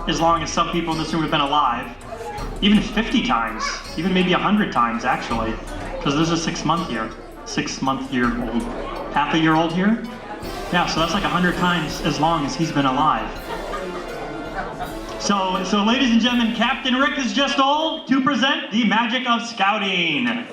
as long as some people in this room have been alive. Even 50 times, even maybe 100 times actually, because there's a 6 month year. 6 month year old. Half a year old here? Yeah, so that's like 100 times as long as he's been alive. So ladies and gentlemen, Captain Rick is just old to present the magic of scouting.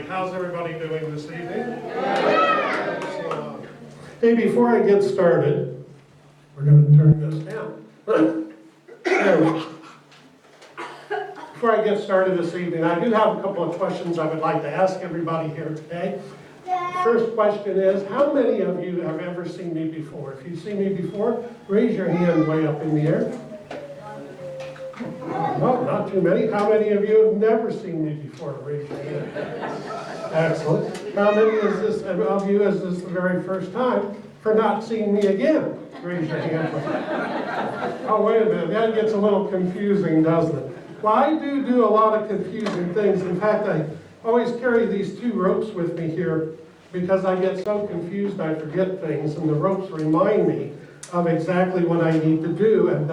How's everybody doing this evening? Hey, before I get started, we're going to turn this down. Before I get started this evening, I do have a couple of questions I would like to ask everybody here today. First question is, how many of you have ever seen me before? If you've seen me before, raise your hand way up in the air. No, not too many. How many of you have never seen me before? Raise your hand. Excellent. How many of you is this the very first time for not seeing me again? Raise your hand. Oh, wait a minute. That gets a little confusing, doesn't it? Well, I do a lot of confusing things. In fact, I always carry these two ropes with me here because I get so confused I forget things, and the ropes remind me of exactly what I need to do. And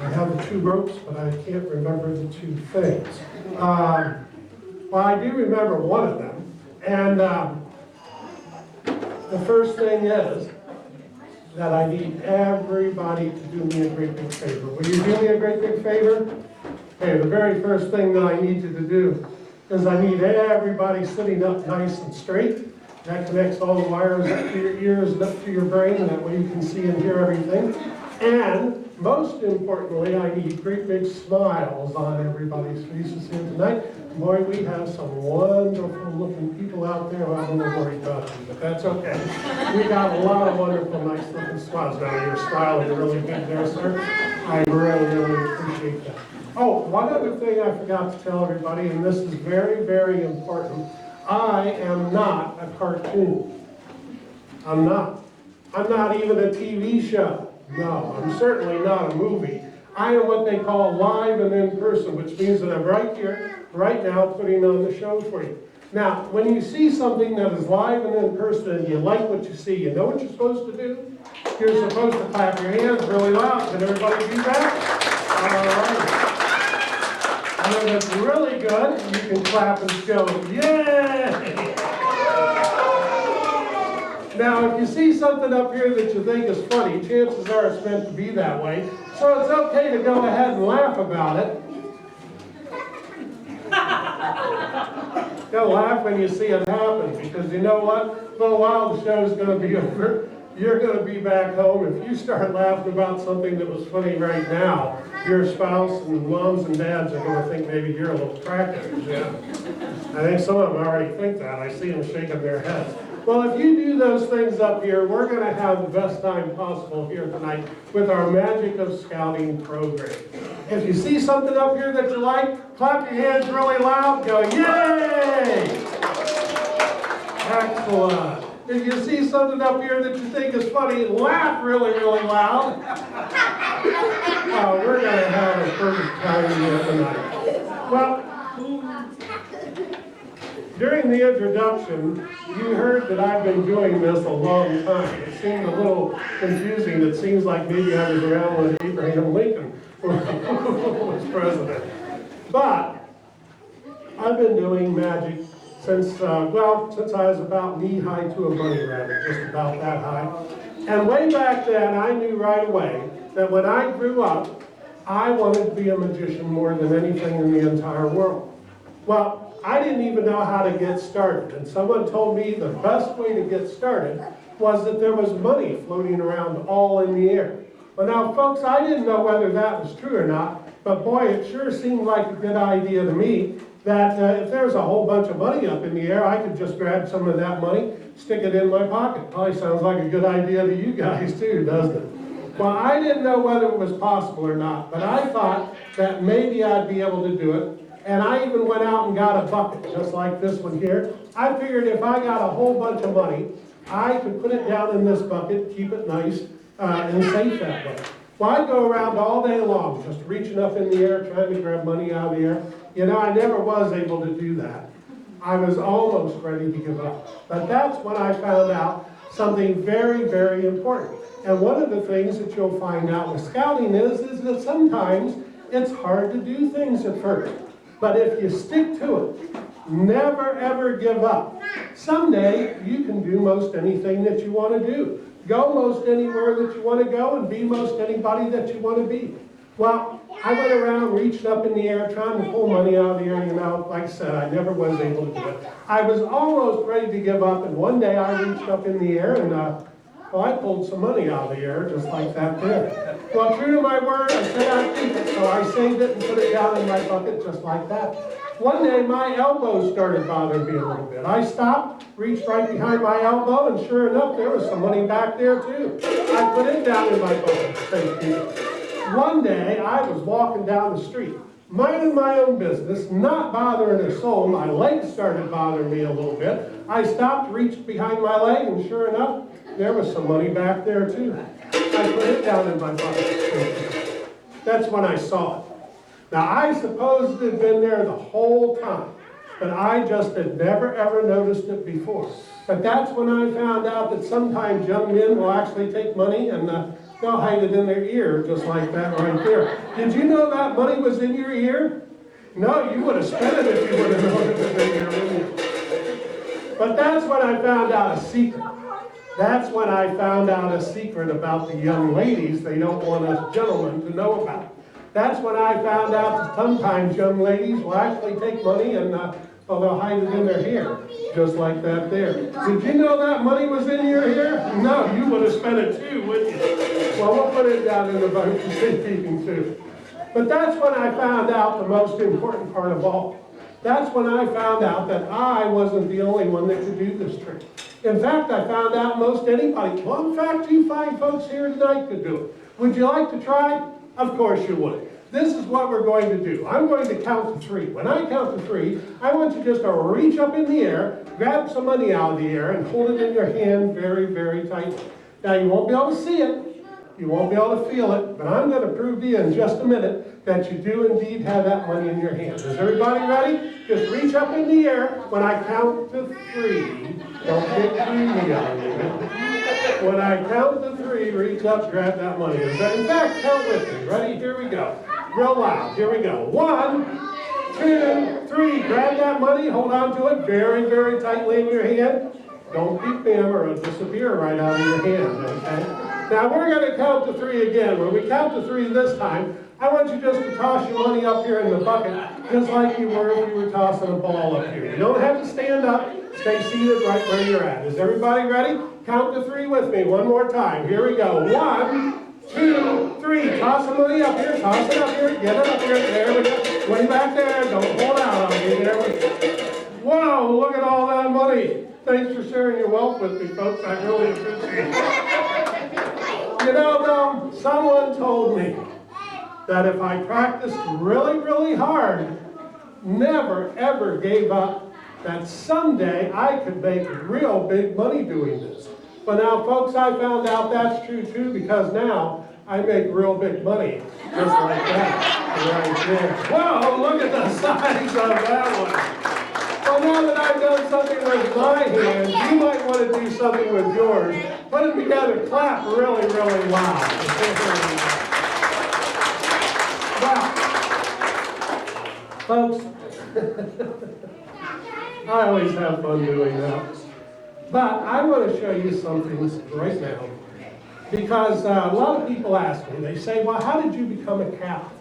I have the two ropes, but I can't remember the two things. Well, I do remember one of them. And the first thing is that I need everybody to do me a great big favor. Will you do me a great big favor? Okay, the very first thing that I need you to do is I need everybody sitting up nice and straight. That connects all the wires up to your ears and up to your brain, and that way you can see and hear everything. And most importantly, I need great big smiles on everybody's faces here tonight. Boy, we have some wonderful looking people out there. I don't know where you got them, but that's okay. We got a lot of wonderful, nice looking smiles. Now you're smiling really big there, sir. I really appreciate that. Oh, one other thing I forgot to tell everybody, and this is very, very important. I am not a cartoon. I'm not. I'm not even a TV show. No, I'm certainly not a movie. I am what they call live and in person, which means that I'm right here, right now, putting on the show for you. Now, when you see something that is live and in person and you like what you see, you know what you're supposed to do? You're supposed to clap your hands really loud. Can everybody do that? All right. And if it's really good, you can clap and show, yay! Now, if you see something up here that you think is funny, chances are it's meant to be that way. So it's okay to go ahead and laugh about it. You'll laugh when you see it happen, because you know what? In a little while the show's going to be over. You're going to be back home. If you start laughing about something that was funny right now, your spouse and moms and dads are going to think maybe you're a little crackhead. Yeah. I think some of them already think that. I see them shaking their heads. Well, if you do those things up here, we're going to have the best time possible here tonight with our Magic of Scouting program. If you see something up here that you like, clap your hands really loud, go, yay! Excellent. If you see something up here that you think is funny, laugh really, really loud. We're going to have a perfect time here tonight. Well, during the introduction, you heard that I've been doing this a long time. It seemed a little confusing. It seems like maybe I was around when Abraham Lincoln was president. But I've been doing magic since I was about knee-high to a bunny rabbit, just about that high. And way back then, I knew right away that when I grew up, I wanted to be a magician more than anything in the entire world. Well, I didn't even know how to get started, and someone told me the best way to get started was that there was money floating around all in the air. Well, now, folks, I didn't know whether that was true or not, but boy, it sure seemed like a good idea to me that if there was a whole bunch of money up in the air, I could just grab some of that money, stick it in my pocket. Probably sounds like a good idea to you guys too, doesn't it? Well, I didn't know whether it was possible or not, but I thought that maybe I'd be able to do it. And I even went out and got a bucket, just like this one here. I figured if I got a whole bunch of money, I could put it down in this bucket, keep it nice, and safe that way. Well, I'd go around all day long, just reaching up in the air, trying to grab money out of the air. You know, I never was able to do that. I was almost ready to give up. But that's when I found out something very, very important. And one of the things that you'll find out with scouting is that sometimes it's hard to do things at first. But if you stick to it, never ever give up. Someday you can do most anything that you want to do. Go most anywhere that you want to go and be most anybody that you want to be. Well, I went around, reached up in the air, trying to pull money out of the air. You know, like I said, I never was able to do it. I was almost ready to give up, and one day I reached up in the air and I pulled some money out of the air, just like that there. Well, true to my word, I said I'd keep it, so I saved it and put it down in my bucket, just like that. One day, my elbow started bothering me a little bit. I stopped, reached right behind my elbow, and sure enough, there was some money back there, too. I put it down in my bucket, thank you. One day, I was walking down the street, minding my own business, not bothering a soul. My legs started bothering me a little bit. I stopped, reached behind my leg, and sure enough, there was some money back there, too. I put it down in my bucket. That's when I saw it. Now, I suppose it had been there the whole time, but I just had never, ever noticed it before. But that's when I found out that sometimes young men will actually take money and they'll hide it in their ear, just like that right there. Did you know that money was in your ear? No, you would have spent it if you would have known it was in your ear. But that's when I found out a secret. That's when I found out a secret about the young ladies they don't want us gentlemen to know about. That's when I found out that sometimes young ladies will actually take money and they'll hide it in their hair, just like that there. Did you know that money was in your hair? No, you would have spent it too, wouldn't you? Well, we'll put it down in the bucket for safekeeping too. But that's when I found out the most important part of all. That's when I found out that I wasn't the only one that could do this trick. In fact, I found out most anybody, well, in fact, you fine folks here tonight could do it. Would you like to try? Of course you would. This is what we're going to do. I'm going to count to 3. When I count to 3, I want you just to reach up in the air, grab some money out of the air, and hold it in your hand very, very tightly. Now, you won't be able to see it. You won't be able to feel it, but I'm going to prove to you in just a minute that you do indeed have that money in your hand. Is everybody ready? Just reach up in the air. When I count to 3, don't get greedy on me. When I count to 3, reach up, grab that money. In fact, count with me. Ready? Here we go. Real loud. Here we go. 1, 2, 3. Grab that money. Hold on to it very, very tightly in your hand. Don't beat them or it'll disappear right out of your hand, okay? Now we're going to count to 3 again. When we count to 3 this time, I want you just to toss your money up here in the bucket, just like you were if you were tossing a ball up here. You don't have to stand up. Stay seated right where you're at. Is everybody ready? Count to 3 with me one more time. Here we go. 1, 2, 3. Toss the money up here. Toss it up here. Get it up here. There we go. Way back there. Don't hold out on me. There we go. Whoa, look at all that money. Thanks for sharing your wealth with me, folks. I really appreciate it. You know, though, someone told me that if I practiced really, really hard, never, ever gave up, that someday I could make real big money doing this. But now, folks, I found out that's true, too, because now I make real big money, just like that, right there. Whoa, look at the size of that one. Well, now that I've done something with my hands, you might want to do something with yours. Put them together, clap really, really loud. Wow. Folks, I always have fun doing that. But I want to show you something right now. Because a lot of people ask me, they say, well, how did you become a Capt?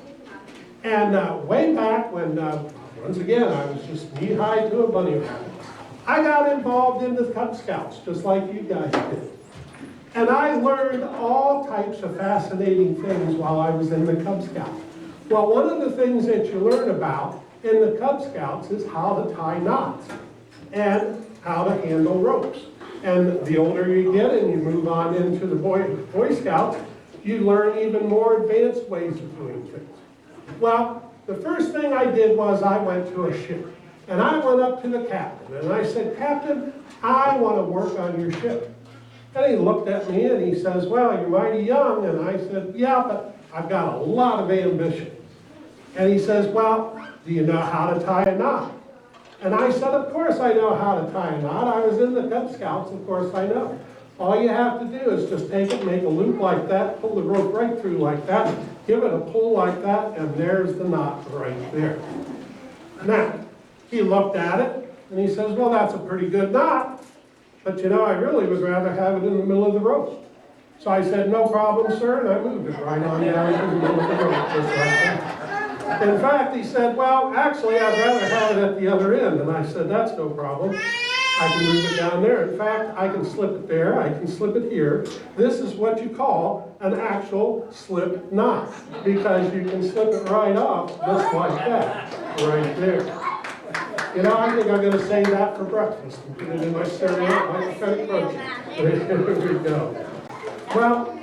And way back when, once again, I was just knee-high to a bunny rabbit, I got involved in the Cub Scouts, just like you guys did. And I learned all types of fascinating things while I was in the Cub Scouts. Well, one of the things that you learn about in the Cub Scouts is how to tie knots and how to handle ropes. And the older you get and you move on into the Boy Scouts, you learn even more advanced ways of doing things. Well, the first thing I did was I went to a ship. And I went up to the captain and I said, Captain, I want to work on your ship. And he looked at me and he says, well, you're mighty young. And I said, yeah, but I've got a lot of ambition. And he says, well, do you know how to tie a knot? And I said, of course I know how to tie a knot. I was in the Cub Scouts, of course I know. All you have to do is just take it, make a loop like that, pull the rope right through like that, give it a pull like that, and there's the knot right there. Now, he looked at it, and he says, well, that's a pretty good knot, but you know, I really would rather have it in the middle of the rope. So I said, no problem, sir, and I moved it right on down to the middle of the rope, just like that. In fact, he said, well, actually, I'd rather have it at the other end. And I said, that's no problem. I can move it down there. In fact, I can slip it there. I can slip it here. This is what you call an actual slip knot, because you can slip it right off just like that, right there. You know, I think I'm going to save that for breakfast and put it in my cereal. I kind of crunchy. There we go. Well,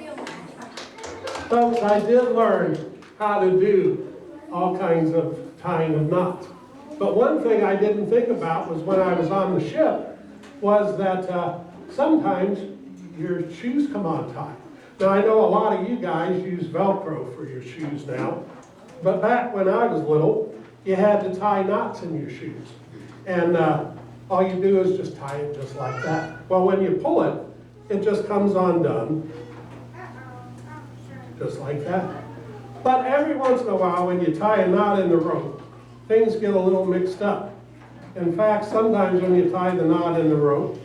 folks, I did learn how to do all kinds of tying of knots. But one thing I didn't think about was when I was on the ship was that sometimes your shoes come untied. Now I know a lot of you guys use Velcro for your shoes now, but back when I was little, you had to tie knots in your shoes. And all you do is just tie it just like that. Well, when you pull it, it just comes undone, just like that. But every once in a while, when you tie a knot in the rope, things get a little mixed up. In fact, sometimes when you tie the knot in the rope,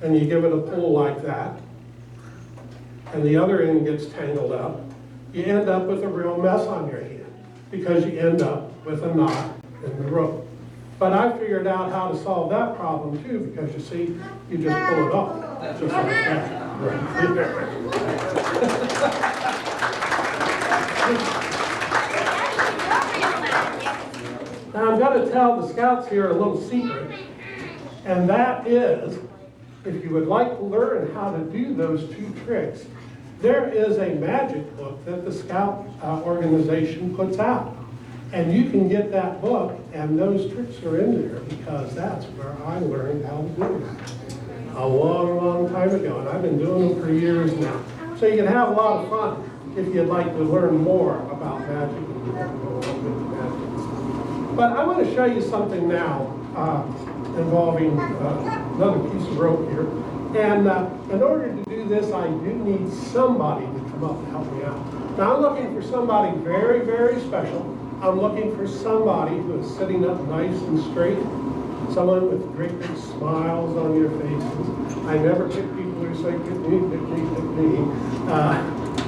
and you give it a pull like that, and the other end gets tangled up, you end up with a real mess on your hand, because you end up with a knot in the rope. But I figured out how to solve that problem too, because you see, you just pull it off, just like that, right there. Now I'm going to tell the scouts here a little secret, and that is, if you would like to learn how to do those 2 tricks, there is a magic book that the Scout organization puts out. And you can get that book, and those tricks are in there, because that's where I learned how to do it. A long, long time ago, and I've been doing them for years now. So you can have a lot of fun if you'd like to learn more about magic and you want to go along with magic. But I want to show you something now involving another piece of rope here. And in order to do this, I do need somebody to come up and help me out. Now I'm looking for somebody very, very special. I'm looking for somebody who is sitting up nice and straight. Someone with great big smiles on your faces. I never pick people who say, pick me, pick me, pick me.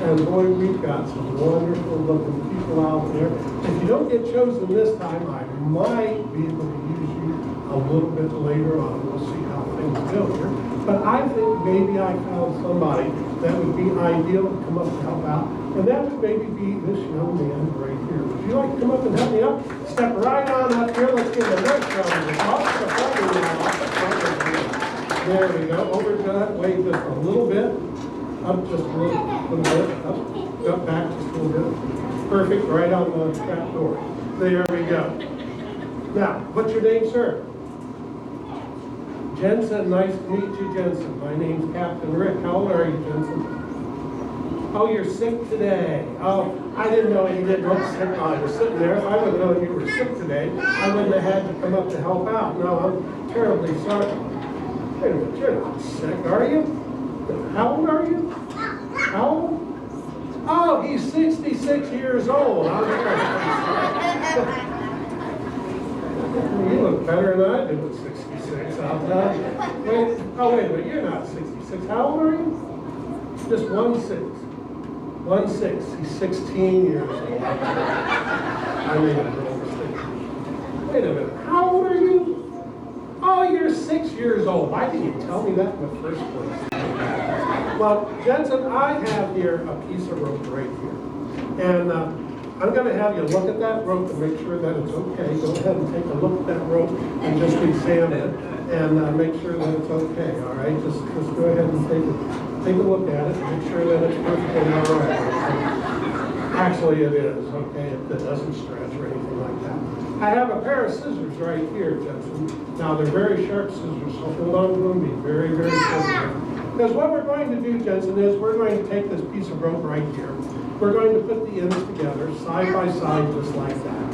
And boy, we've got some wonderful looking people out there. If you don't get chosen this time, I might be able to use you a little bit later on. We'll see how things go here. But I think maybe I found somebody that would be ideal to come up and help out. And that would maybe be this young man right here. Would you like to come up and help me up? Step right on up here. Let's give a nice round of applause. There we go. Over to that way just a little bit. Up just a little bit. Up back just a little bit. Perfect. Right on the trap door. There we go. Now, what's your name, sir? Jensen. Nice to meet you, Jensen. My name's Captain Rick. How old are you, Jensen? Oh, you're sick today. Oh, I didn't know you didn't look sick while I was sitting there. If I would have known you were sick today, I wouldn't have had to come up to help out. No, I'm terribly sorry. Wait a minute, you're not sick, are you? How old are you? How old? Oh, he's 66 years old. You look better than I did at 66, I'll tell you. Wait a minute, you're not 66. How old are you? Just 1-6. 1-6. He's 16 years old. I made a real mistake. Wait a minute. How old are you? Oh, you're 6 years old. Why didn't you tell me that in the first place? Well, Jensen, I have here a piece of rope right here. And I'm going to have you look at that rope and make sure that it's okay. Go ahead and take a look at that rope and just examine it and make sure that it's okay. All right? Just go ahead and take a look at it and make sure that it's perfectly all right. Actually, it is, okay? It doesn't stretch or anything like that. I have a pair of scissors right here, Jensen. Now, they're very sharp scissors, so hold on to them, be very, very careful. Because what we're going to do, Jensen, is we're going to take this piece of rope right here. We're going to put the ends together, side by side, just like that.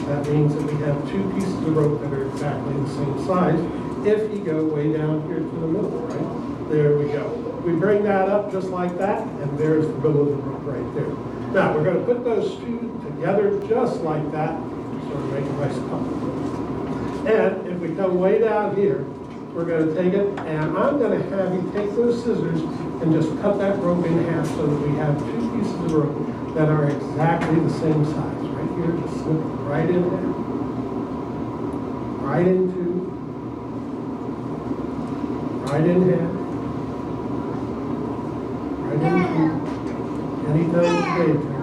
That means that we have two pieces of rope that are exactly the same size if you go way down here to the middle, right? There we go. We bring that up just like that, and there's the middle of the rope right there. Now, we're going to put those two together just like that, sort of make a nice couple. And if we come way down here, we're going to take it, and I'm going to have you take those scissors and just cut that rope in half so that we have two pieces of rope that are exactly the same size. Right here, just slip it right in there. Right in two. Right in half. Right in two. Anytime today, Jason.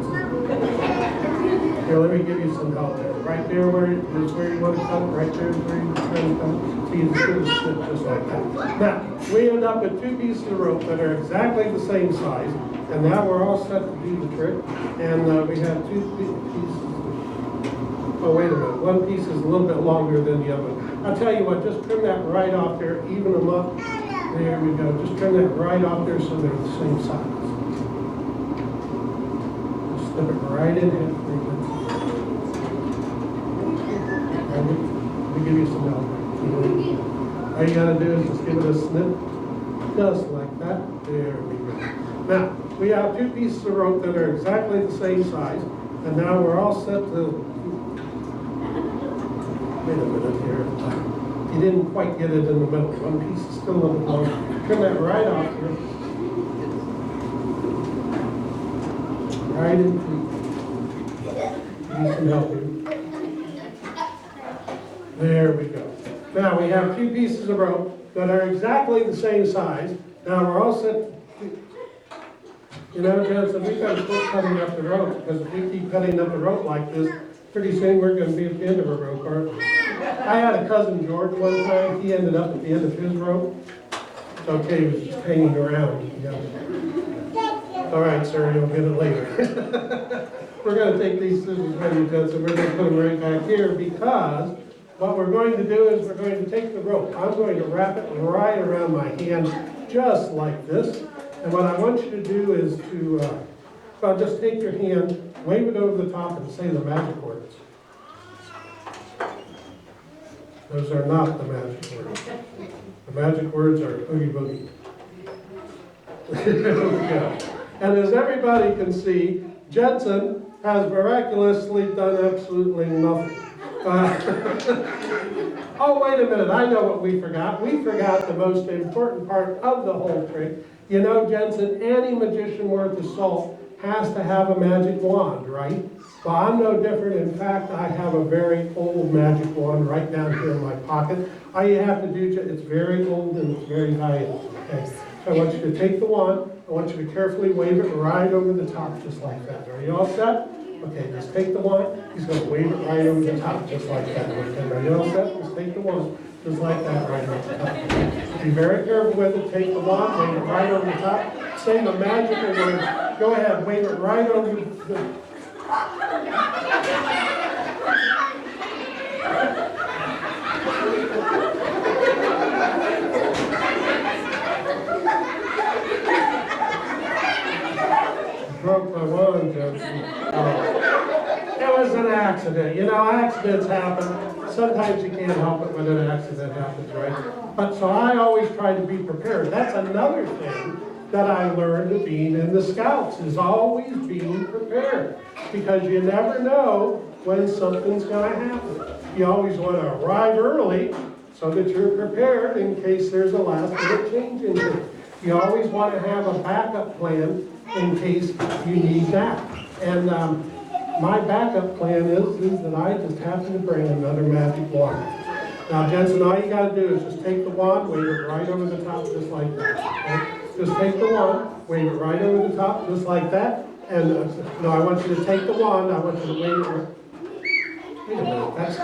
Here, let me give you some help there. Right there where is where you want to cut. Right there is where you want to cut. See, it's going to slip just like that. Now, we end up with two pieces of rope that are exactly the same size. And now we're all set to do the trick. And we have two pieces. Oh, wait a minute. One piece is a little bit longer than the other. I'll tell you what, just trim that right off there. Even them up. There we go. Just trim that right off there so they're the same size. Just slip it right in half. Let me give you some help. All you gotta do is just give it a snip, just like that. There we go. Now, we have two pieces of rope that are exactly the same size, and now we're all set to, wait a minute here. You didn't quite get it in the middle. One piece is still a little long. Trim that right off here. Right into. Need some help here. There we go. Now we have two pieces of rope that are exactly the same size. Now we're all set. You know, Jensen, we've got to quit cutting up the rope, because if we keep cutting up the rope like this, pretty soon we're going to be at the end of our rope, aren't we? I had a cousin, George, one time. He ended up at the end of his rope. It's okay, he was just hanging around. You know. All right, sir, you'll get it later. We're going to take these scissors from you, Jensen. We're going to put them right back here, because what we're going to do is we're going to take the rope. I'm going to wrap it right around my hand, just like this. And what I want you to do is to, well, just take your hand, wave it over the top, and say the magic words. Those are not the magic words. The magic words are oogie boogie. Yeah. And as everybody can see, Jensen has miraculously done absolutely nothing. Oh, wait a minute, I know what we forgot. We forgot the most important part of the whole trick. You know, Jensen, any magician worth of salt has to have a magic wand, right? Well, I'm no different. In fact, I have a very old magic wand right down here in my pocket. All you have to do, it's very old and it's very valuable, okay? So I want you to take the wand. I want you to carefully wave it right over the top, just like that. Are you all set? Okay, just take the wand. He's going to wave it right over the top, just like that. Okay, are you all set? Just take the wand, just like that, right over the top. Be very careful with it. Take the wand, wave it right over the top. Say the magical words. Go ahead, wave it right over the... Broke my wand, Jensen. It was an accident. You know, accidents happen. Sometimes you can't help it when an accident happens, right? But so I always try to be prepared. That's another thing that I learned of being in the Scouts, is always being prepared. Because you never know when something's going to happen. You always want to arrive early so that you're prepared in case there's a last minute change in it. You always want to have a backup plan in case you need that. And my backup plan is that I just happen to bring another magic wand. Now, Jensen, all you got to do is just take the wand, wave it right over the top, just like that. Okay? Just take the wand, wave it right over the top, just like that. And no, I want you to take the wand. I want you to wave it. Wait a minute. That's...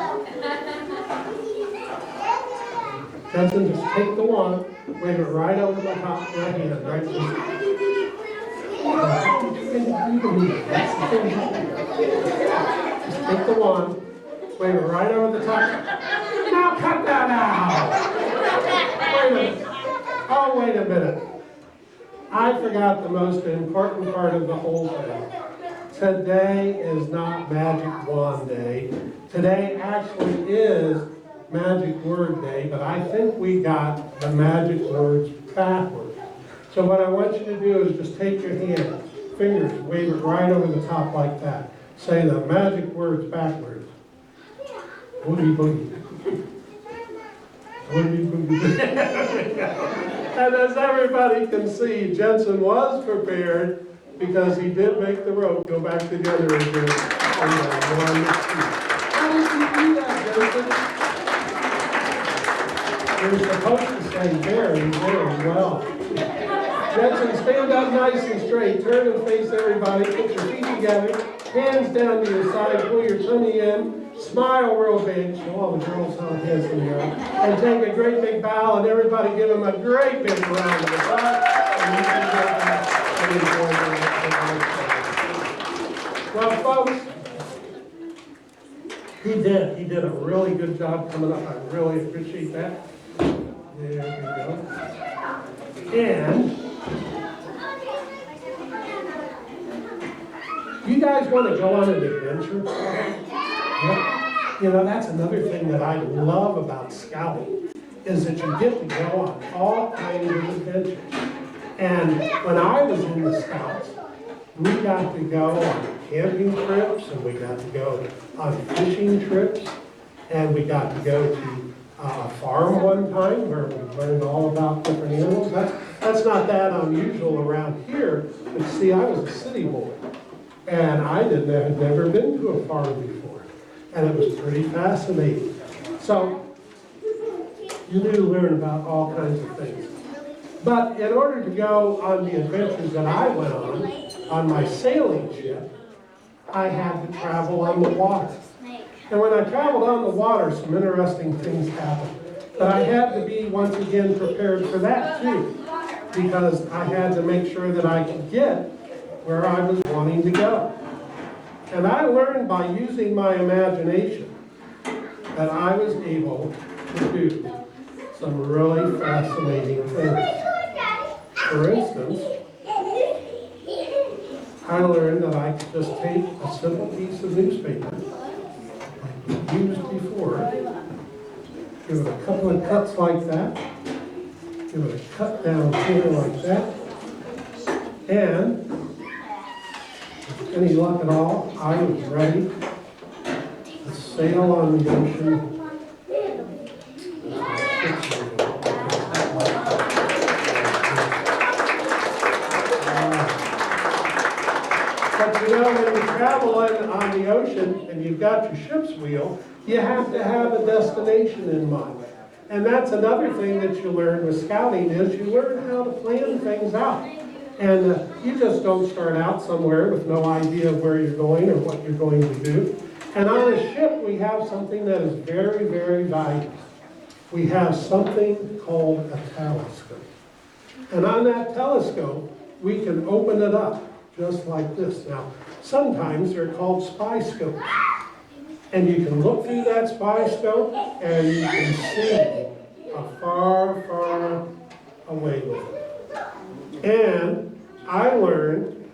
Jensen, just take the wand, wave it right over the top of my hand, right? Just take the wand, wave it right over the top. Now cut that out! Wait a minute. Oh, wait a minute. I forgot the most important part of the whole thing. Today is not Magic Wand Day. Today actually is Magic Word Day, but I think we got the magic words backwards. So what I want you to do is just take your hand, fingers, wave it right over the top like that. Say the magic words backwards. Boogie boogie. Boogie boogie. And as everybody can see, Jensen was prepared because he did make the rope go back together again. How did you do that, Jensen? You're supposed to say very, very well. Jensen, stand up nice and straight. Turn and face everybody. Put your feet together. Hands down to your side. Pull your tummy in. Smile real big. Show all the girls how handsome you are. And take a great big bow. And everybody give him a great big round of applause. And you can go back and enjoy the Well, folks, he did a really good job coming up. I really appreciate that. There we go. And you guys want to go on an adventure? Yeah. You know, that's another thing that I love about scouting, is that you get to go on all kinds of adventures. And when I was in the Scouts, we got to go on camping trips, and we got to go on fishing trips, and we got to go to a farm one time where we learned all about different animals. That's not that unusual around here, but see, I was a city boy, and I had never been to a farm before, and it was pretty fascinating. So you do learn about all kinds of things. But in order to go on the adventures that I went on my sailing ship, I had to travel on the water. And when I traveled on the water, some interesting things happened. But I had to be, once again, prepared for that too, because I had to make sure that I could get where I was wanting to go. And I learned by using my imagination that I was able to do some really fascinating things. For instance, I learned that I could just take a simple piece of newspaper, like we used before, give it a couple of cuts like that, give it a cut down here like that, and with any luck at all, I was ready to sail on the ocean. But you know, when you travel on the ocean and you've got your ship's wheel, you have to have a destination in mind. And that's another thing that you learn with scouting is you learn how to plan things out. And you just don't start out somewhere with no idea of where you're going or what you're going to do. And on a ship, we have something that is very, very valuable. We have something called a telescope. And on that telescope, we can open it up just like this. Now, sometimes they're called spy scopes. And you can look through that spy scope and you can see far, far away with it. And I learned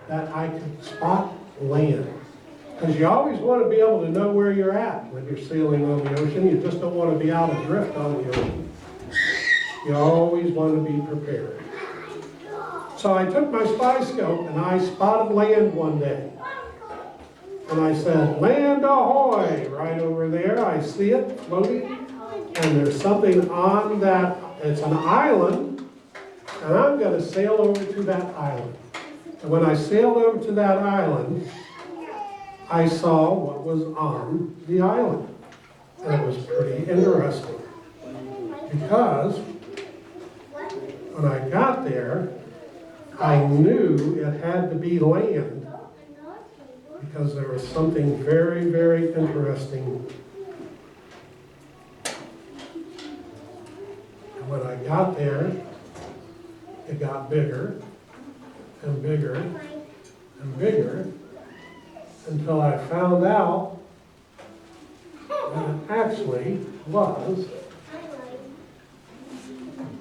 that I could spot land. Because you always want to be able to know where you're at when you're sailing on the ocean. You just don't want to be out adrift on the ocean. You always want to be prepared. So I took my spy scope and I spotted land one day. And I said, land ahoy, right over there. I see it floating. And there's something on that, it's an island. And I'm going to sail over to that island. And when I sailed over to that island, I saw what was on the island. And it was pretty interesting. Because when I got there, I knew it had to be land. Because there was something very, very interesting. And when I got there, it got bigger and bigger and bigger until I found out that it actually was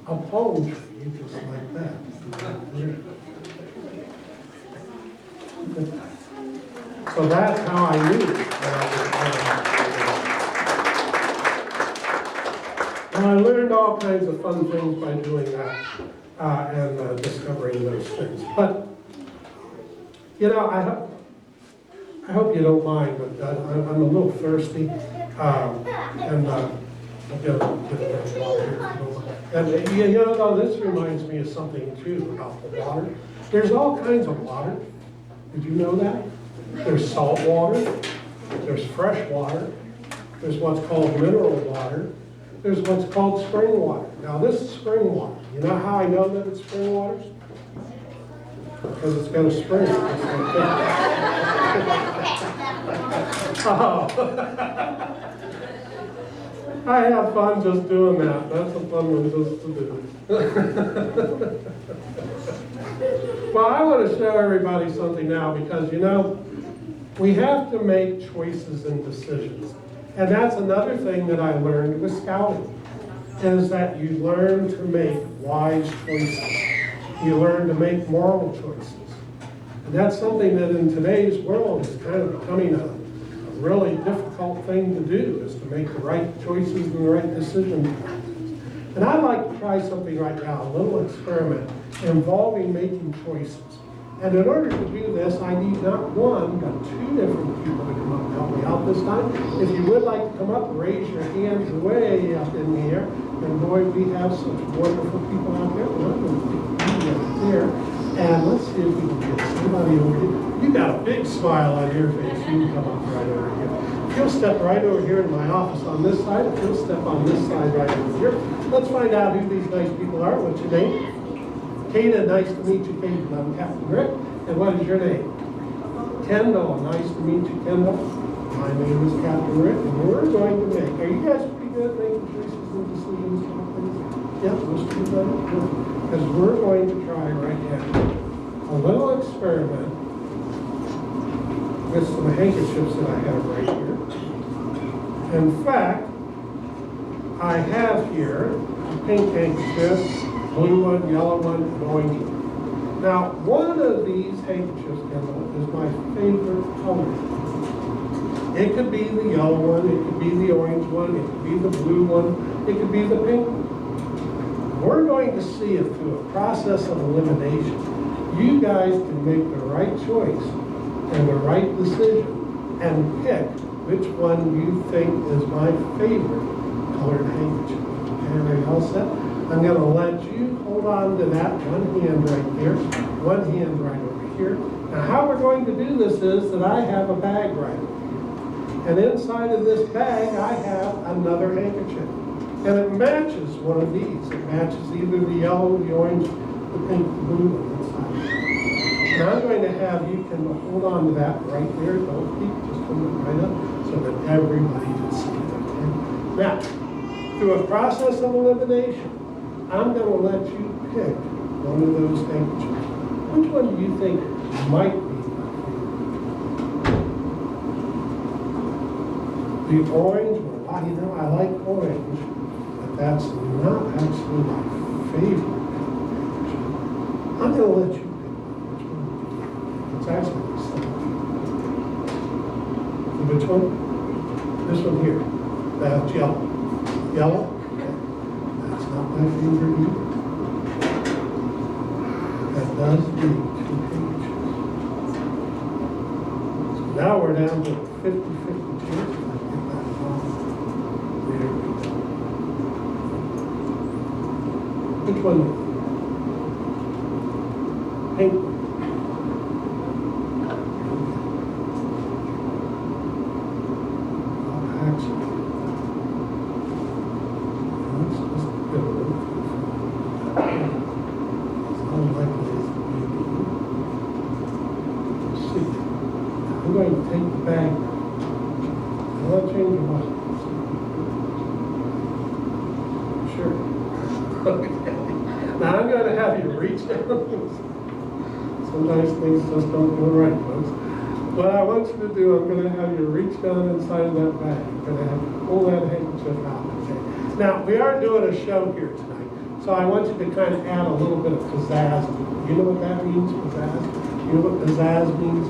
a palm tree, just like that. So that's how I knew that I was. And I learned all kinds of fun things by doing that and discovering those things. But, you know, I hope you don't mind, but I'm a little thirsty. I'll get a bit of water here. And you know, though, this reminds me of something, too, about the water. There's all kinds of water. Did you know that? There's salt water, there's fresh water, there's what's called mineral water, there's what's called spring water. Now this is spring water. You know how I know that it's spring water? Because it's got a spring. Just like that. Oh. I have fun just doing that. That's a fun one just to do. Well, I want to show everybody something now because, you know, we have to make choices and decisions. And that's another thing that I learned with scouting, is that you learn to make wise choices. You learn to make moral choices. And that's something that in today's world is kind of becoming a really difficult thing to do, is to make the right choices and the right decisions. And I'd like to try something right now, a little experiment involving making choices. And in order to do this, I need not one, but two different people to come up and help me out this time. If you would like to come up, raise your hands way up in the air. And boy, we have such wonderful people out there. Well, I'm going to put you up there. And let's see if we can get somebody over here. You got a big smile on your face. You can come up right over here. If you'll step right over here in my office on this side, if you'll step on this side right over here. Let's find out who these nice people are. What's your name? Kata, nice to meet you, Kata. I'm Captain Rick. And what is your name? Kendall. Nice to meet you, Kendall. My name is Captain Rick, and we're going to make, are you guys pretty good at making choices and decisions about things? Yep, let's do that. Because we're going to try right now a little experiment with some handkerchiefs that I have right here. In fact, I have here a pink handkerchief, blue one, yellow one, and orange one. Now, one of these handkerchiefs, Kendall, is my favorite color. It could be the yellow one, it could be the orange one, it could be the blue one, it could be the pink one. We're going to see if through a process of elimination, you guys can make the right choice and the right decision and pick which one you think is my favorite colored handkerchief. Okay, are you all set? I'm going to let you hold on to that one hand right there, one hand right over here. Now how we're going to do this is that I have a bag right over here. And inside of this bag I have another handkerchief. And it matches one of these. It matches either the yellow, the orange, the pink, the blue one inside. And I'm going to have you can hold on to that right there. Don't peek, just hold it right up so that everybody can see it. Okay? Now, through a process of elimination, I'm going to let you pick one of those handkerchiefs. Which one do you think might be my favorite? The orange one. Wow, you know, I like orange, but that's not actually my favorite handkerchief. I'm going to let you pick one. Which one? It's actually the same. Which one? This one here. That's yellow. Yellow? That's not my favorite either. That does need 2 pages. So now we're down to 50-50 chance. I get that wrong. There we go. Which one? Pink. Actually. Let's just go. It's unlikely as it may be. Let's see. I'm going to take the bag. I want to change the mind. Sure. Okay. Now I'm going to have you reach down. Sometimes things just don't go right, folks. What I want you to do, I'm going to have you reach down inside of that bag. I'm going to have you pull that handkerchief out. Okay. Now, we are doing a show here tonight, so I want you to kind of add a little bit of pizzazz. You know what that means, pizzazz? You know what pizzazz means?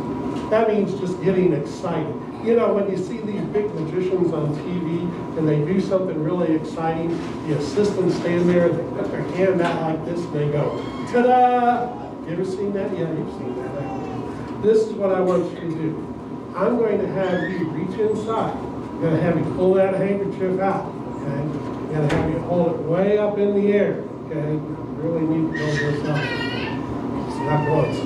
That means just getting excited. You know, when you see these big magicians on TV and they do something really exciting, the assistants stand there and they put their hand out like this and they go, ta-da! You ever seen that? Yeah, you've seen that. This is what I want you to do. I'm going to have you reach inside. I'm going to have you pull that handkerchief out. Okay? I'm going to have you hold it way up in the air. Okay? I really need to hold this up. It's not close.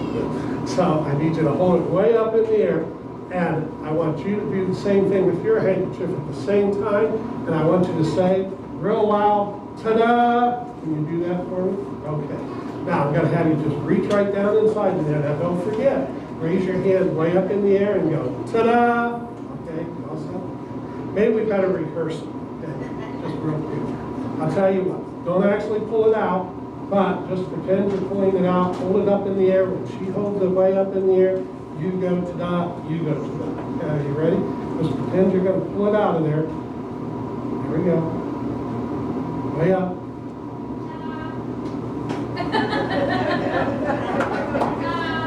So I need you to hold it way up in the air. And I want you to do the same thing with your handkerchief at the same time. And I want you to say real loud, ta-da! Can you do that for me? Okay. Now I'm going to have you just reach right down inside in there. Now don't forget, raise your hand way up in the air and go, ta-da! Okay, all set? Maybe we better rehearse it, okay? Just real quick. I'll tell you what, don't actually pull it out, but just pretend you're pulling it out, hold it up in the air. When she holds it way up in the air, you go ta-da, you go ta-da. Okay, are you ready? Just pretend you're going to pull it out of there. Here we go. Way up.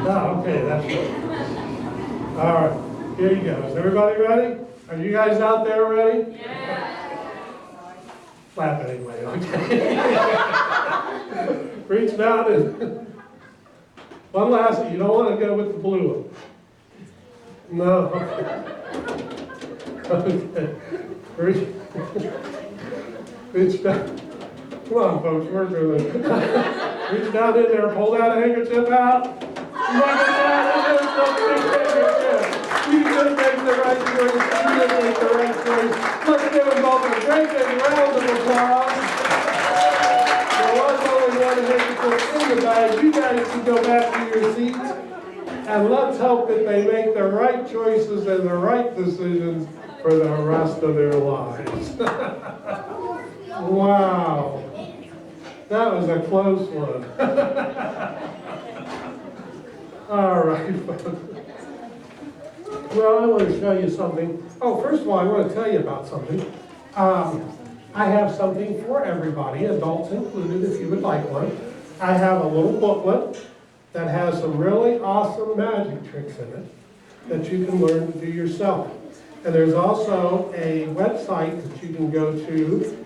Oh, okay, that's good. All right, here you go. Is everybody ready? Are you guys out there ready? Yeah. Clap anyway, okay. Reach down and one last, you don't want to go with the blue one. No, okay. Reach down. Come on, folks, we're doing it. Reach down in there, pull that handkerchief out. Look at that, it is the big handkerchief. You did make the right choice. You did make the right choice. Let's give them both a great big round of applause. There was only one handkerchief in the bag. You guys can go back to your seats. And let's hope that they make the right choices and the right decisions for the rest of their lives. Wow. That was a close one. All right, folks. Well, I want to show you something. Oh, first of all, I want to tell you about something. I have something for everybody, adults included, if you would like one. I have a little booklet that has some really awesome magic tricks in it that you can learn to do yourself. And there's also a website that you can go to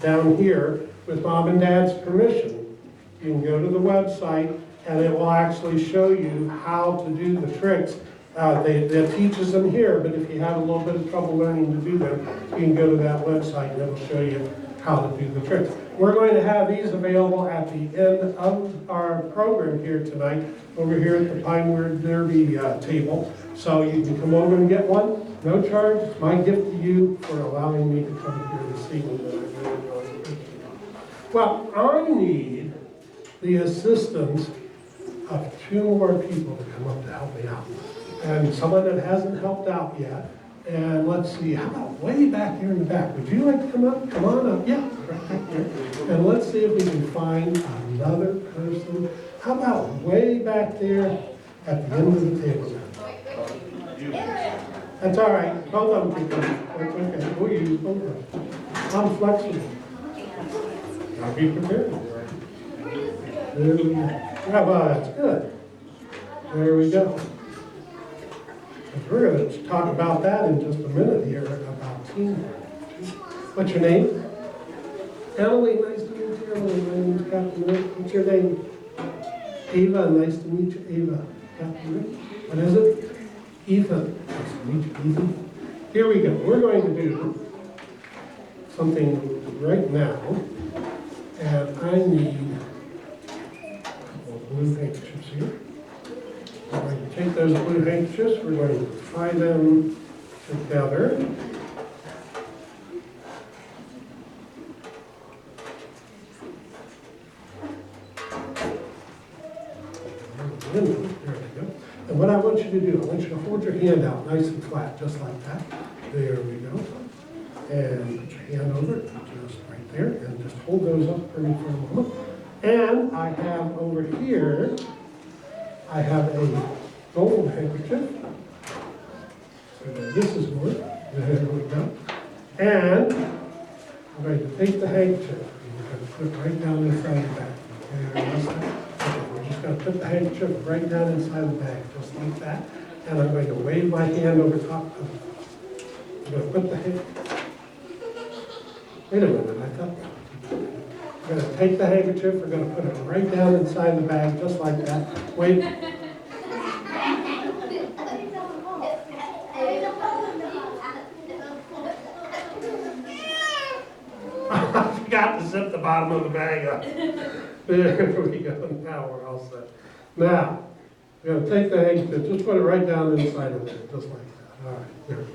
down here with Mom and Dad's permission. You can go to the website and it will actually show you how to do the tricks That teaches them here, but if you have a little bit of trouble learning to do them, you can go to that website and it'll show you how to do the tricks. We're going to have these available at the end of our program here tonight, over here at the Pinewood Derby table. So you can come over and get one, no charge. It's my gift to you for allowing me to come here this evening. That I really, really appreciate. Well, I need the assistance of 2 more people to come up to help me out. And someone that hasn't helped out yet. And let's see, how about way back here in the back? Would you like to come up? Come on up. Yeah, right back there. And let's see if we can find another person. How about way back there at the end of the table? That's all right. Both of them can come. That's okay. We'll use both of them. I'm flexible. I'll be prepared. There we go. Yeah, well, that's good. There we go. We're going to talk about that in just a minute here, about teamwork. What's your name? Emily, nice to meet you. Emily, my name's Captain Rick. What's your name? Ava, nice to meet you, Ava. Captain Rick. What is it? Ethan. Nice to meet you, Ethan. Here we go. We're going to do something right now, and I need a couple of blue handkerchiefs here. We're going to take those blue handkerchiefs, we're going to tie them together. There we go. And what I want you to do, I want you to hold your hand out nice and flat, just like that. There we go. And put your hand over it, just right there, and just hold those up for me for a moment. And I have over here, I have a gold handkerchief. So this is one. There we go. And I'm going to take the handkerchief. We're going to put it right down inside the bag. Okay, we're just going to put the handkerchief right down inside the bag, just like that. And I'm going to wave my hand over top of it. I'm going to put the hand. Wait a minute, I thought. We're going to take the handkerchief, we're going to put it right down inside the bag, just like that. Wait. I forgot to zip the bottom of the bag up. There we go. Now we're all set. Now, we're going to take the handkerchief, just put it right down inside of there, just like that. All right, there we go.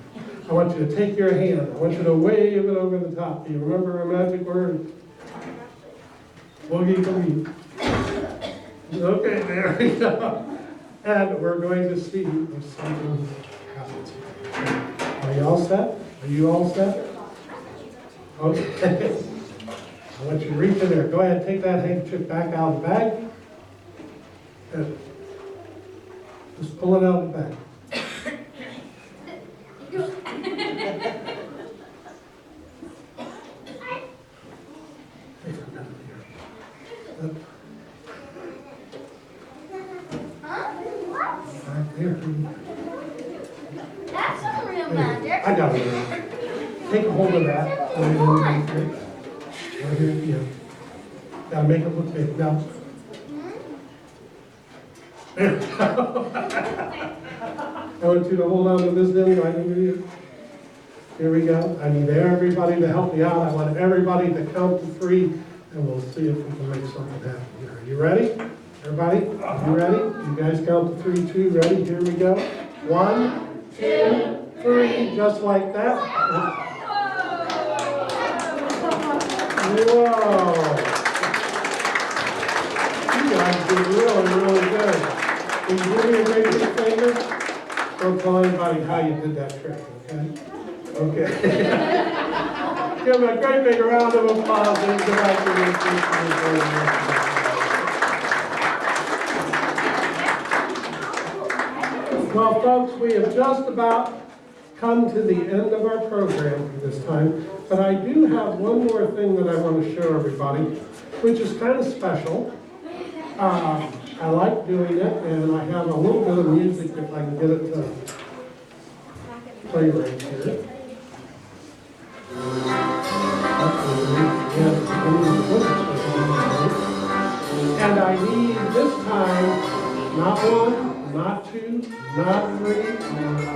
I want you to take your hand. I want you to wave it over the top. Do you remember our magic word? Boogie, boogie. Okay, there we go. And we're going to see if something happens. Are you all set? Are you all set? Okay. I want you to reach in there. Go ahead, take that handkerchief back out of the bag. And just pull it out of the bag. That's not real magic. I got it. Take a hold of that. Right here, yeah. Gotta make it look big. Now. There we go. I want you to hold on to this then, right over here. Here we go. I need everybody to help me out. I want everybody to count to 3, and we'll see if we can make something happen here. Are you ready? Everybody? Are you ready? You guys count to 3, too. Ready? Here we go. 1, 2, 3. Just like that. Whoa! You guys did really, really good. Can you do me a great big favor? Don't tell anybody how you did that trick, okay? Okay. Give them a great big round of applause and go back to your seats. Well, folks, we have just about come to the end of our program for this time, but I do have one more thing that I want to show everybody, which is kind of special. I like doing it, and I have a little bit of music if I can get it to play right here. And I need this time, not 1, not 2, not 3,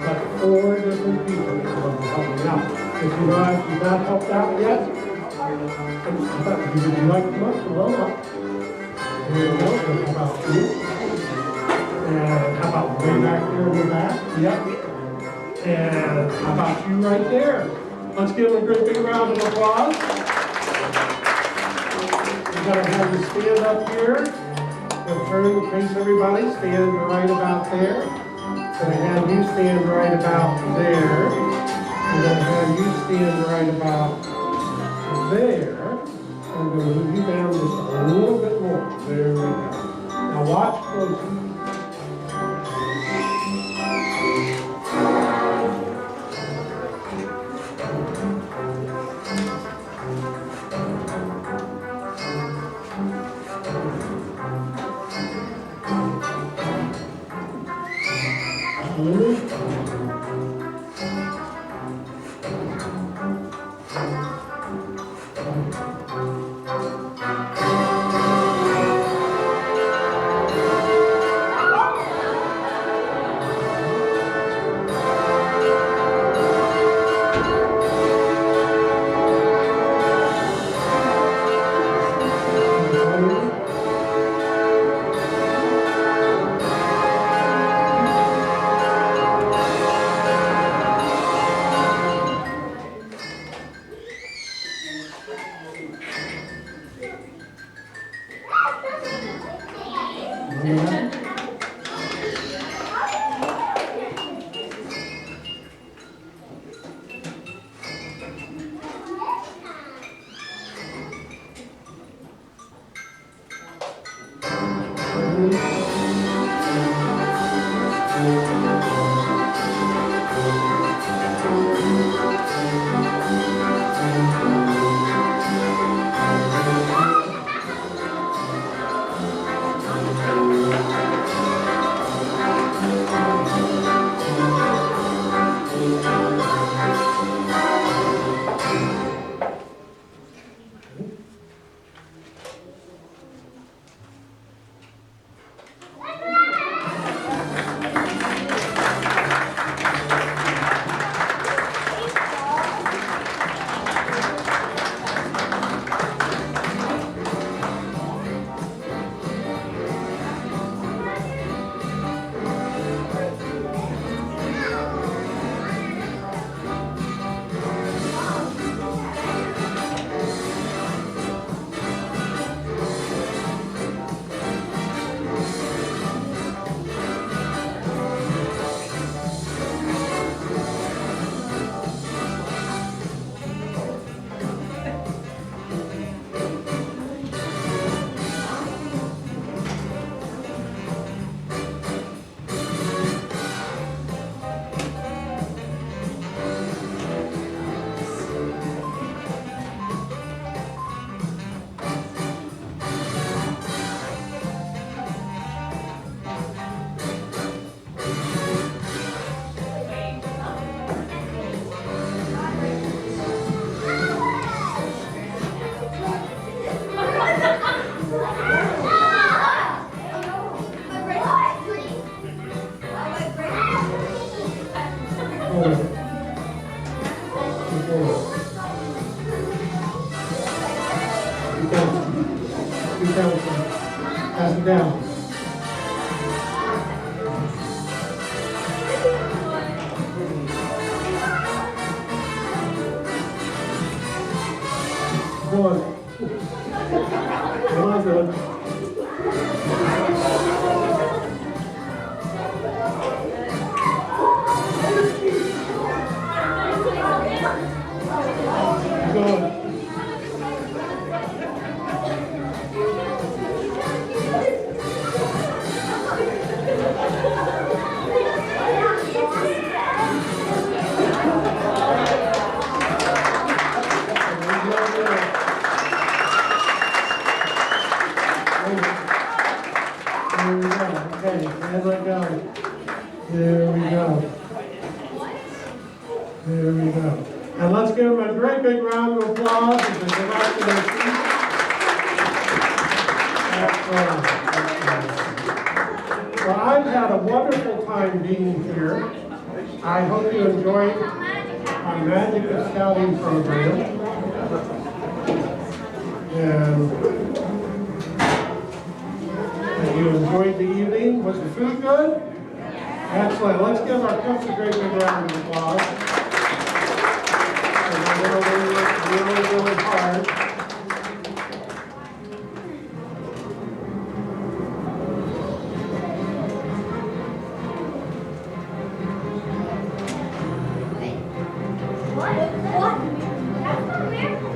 but 4 different people that will be helping out. If you've not helped out yet, would you like to come up? Come on up. Here we go. And how about you? And how about way back there in the back? Yep. And how about you right there? Let's give them a great big round of applause. We're going to have you stand up here. We'll turn, face everybody, stand right about there. Going to have you stand right about there. We're going to have you stand right about there. I'm going to move you down just a little bit more. There we go. Now watch closely. Pass it down. Come on. Come on, Dylan. Keep going. Okay, as I go. There we go. There we go. And let's give them a great big round of applause as they get out to their seats. Excellent. Well, I've had a wonderful time being here. I hope you enjoyed our Magic of Scouting program. And you enjoyed the evening. Was the food good? Excellent. Let's give our cooks a great big round of applause. And I know they worked really, really hard. What? That's not American.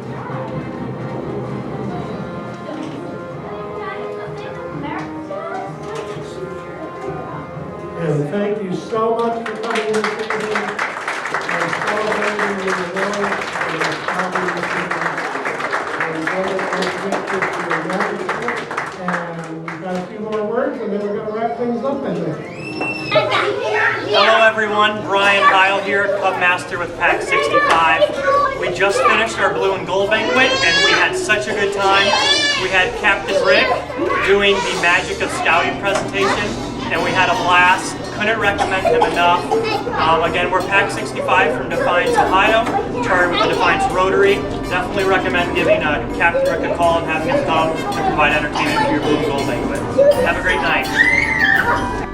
And thank you so much for coming this evening and celebrating the awards and the scouting this evening. And we've got a few more words and then we're going to wrap things up in there. Hello everyone, Brian Kyle here, Cub Master with Pack 65. We just finished our blue and gold banquet and we had such a good time. We had Captain Rick doing the Magic of Scouting presentation and we had a blast. Couldn't recommend him enough. Again, we're Pack 65 from Defiance, Ohio, chartered with the Defiance Rotary. Definitely recommend giving Captain Rick a call and having him come to provide entertainment for your blue and gold banquet. Have a great night.